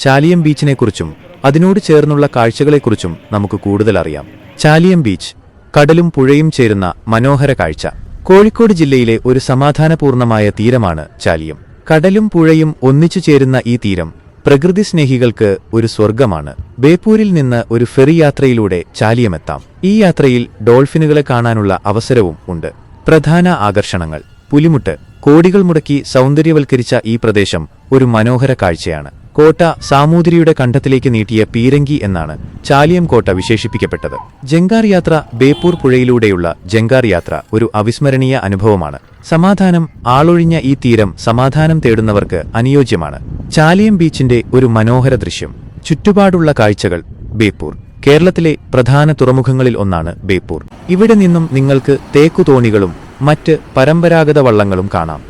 ചാലിയം ബീച്ചിനെക്കുറിച്ചും അതിനോട് ചേർന്നുള്ള കാഴ്ചകളെക്കുറിച്ചും നമുക്ക് കൂടുതൽ അറിയാം. ചാലിയം ബീച്ച്, കടലും പുഴയും ചേരുന്ന മനോഹര കാഴ്ച. കോഴിക്കോട് ജില്ലയിലെ ഒരു സമാധാനപൂർണമായ തീരമാണ് ചാലിയം. കടലും പുഴയും ഒന്നിച്ചു ചേരുന്ന ഈ തീരം പ്രകൃതി സ്നേഹികൾക്ക് ഒരു സ്വർഗമാണ്. ബേപ്പൂരിൽ നിന്ന് ഒരു ഫെറി യാത്രയിലൂടെ ചാലിയമെത്താം. ഈ യാത്രയിൽ ഡോൾഫിനുകളെ കാണാനുള്ള അവസരവും ഉണ്ട്. പ്രധാന ആകർഷണങ്ങൾ: പുലിമുട്ട്. കോടികൾ മുടക്കി സൗന്ദര്യവൽക്കരിച്ച ഈ പ്രദേശം ഒരു മനോഹര കാഴ്ചയാണ്. കോട്ട സാമൂതിരിയുടെ കണ്ഠത്തിലേക്ക് നീട്ടിയ പീരങ്കി എന്നാണ് ചാലിയം കോട്ട വിശേഷിപ്പിക്കപ്പെട്ടത്. ജങ്കാർ യാത്ര. ബേപ്പൂർ പുഴയിലൂടെയുള്ള ജങ്കാർ യാത്ര ഒരു അവിസ്മരണീയ അനുഭവമാണ്. സമാധാനം. ആളൊഴിഞ്ഞ ഈ തീരം സമാധാനം തേടുന്നവർക്ക് അനുയോജ്യമാണ്. ചാലിയം ബീച്ചിന്റെ ഒരു മനോഹര ദൃശ്യം. ചുറ്റുപാടുള്ള കാഴ്ചകൾ. ബേപ്പൂർ കേരളത്തിലെ പ്രധാന തുറമുഖങ്ങളിൽ ഒന്നാണ് ബേപ്പൂർ. ഇവിടെ നിന്നും നിങ്ങൾക്ക് തേക്കുതോണികളും മറ്റ് പരമ്പരാഗത വള്ളങ്ങളും കാണാം.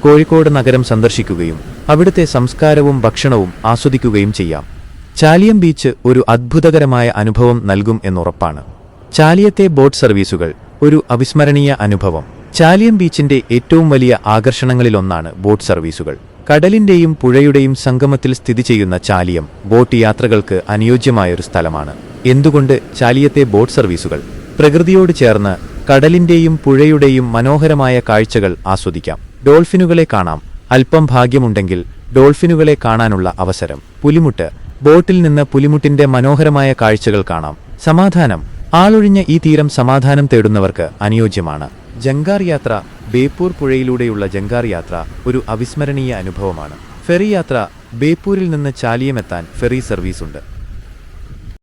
കോഴിക്കോട് നഗരം സന്ദർശിക്കുകയും അവിടുത്തെ സംസ്കാരവും ഭക്ഷണവും ആസ്വദിക്കുകയും ചെയ്യാം. ചാലിയം ബീച്ച് ഒരു അദ്ഭുതകരമായ അനുഭവം നൽകും എന്നുറപ്പാണ്. ചാലിയത്തെ ബോട്ട് സർവീസുകൾ ഒരു അവിസ്മരണീയ അനുഭവം. ചാലിയം ബീച്ചിന്റെ ഏറ്റവും വലിയ ആകർഷണങ്ങളിലൊന്നാണ് ബോട്ട് സർവീസുകൾ. കടലിന്റെയും പുഴയുടെയും സംഗമത്തിൽ സ്ഥിതി ചെയ്യുന്ന ചാലിയം ബോട്ട് യാത്രകൾക്ക് അനുയോജ്യമായൊരു സ്ഥലമാണ്. എന്തുകൊണ്ട് ചാലിയത്തെ ബോട്ട് സർവീസുകൾ? പ്രകൃതിയോട് ചേർന്ന് കടലിന്റെയും പുഴയുടെയും മനോഹരമായ കാഴ്ചകൾ ആസ്വദിക്കാം. ഡോൾഫിനുകളെ കാണാം. അല്പം ഭാഗ്യമുണ്ടെങ്കിൽ ഡോൾഫിനുകളെ കാണാനുള്ള അവസരം. പുലിമുട്ട്. ബോട്ടിൽ നിന്ന് പുലിമുട്ടിന്റെ മനോഹരമായ കാഴ്ചകൾ കാണാം. സമാധാനം. ആളൊഴിഞ്ഞ ഈ തീരം സമാധാനം തേടുന്നവർക്ക് അനുയോജ്യമാണ്. ജങ്കാർ യാത്ര. ബേപ്പൂർ പുഴയിലൂടെയുള്ള ജങ്കാർ യാത്ര ഒരു അവിസ്മരണീയ അനുഭവമാണ്. ഫെറി യാത്ര. ബേപ്പൂരിൽ നിന്ന് ചാലിയമെത്താൻ ഫെറി സർവീസുണ്ട്.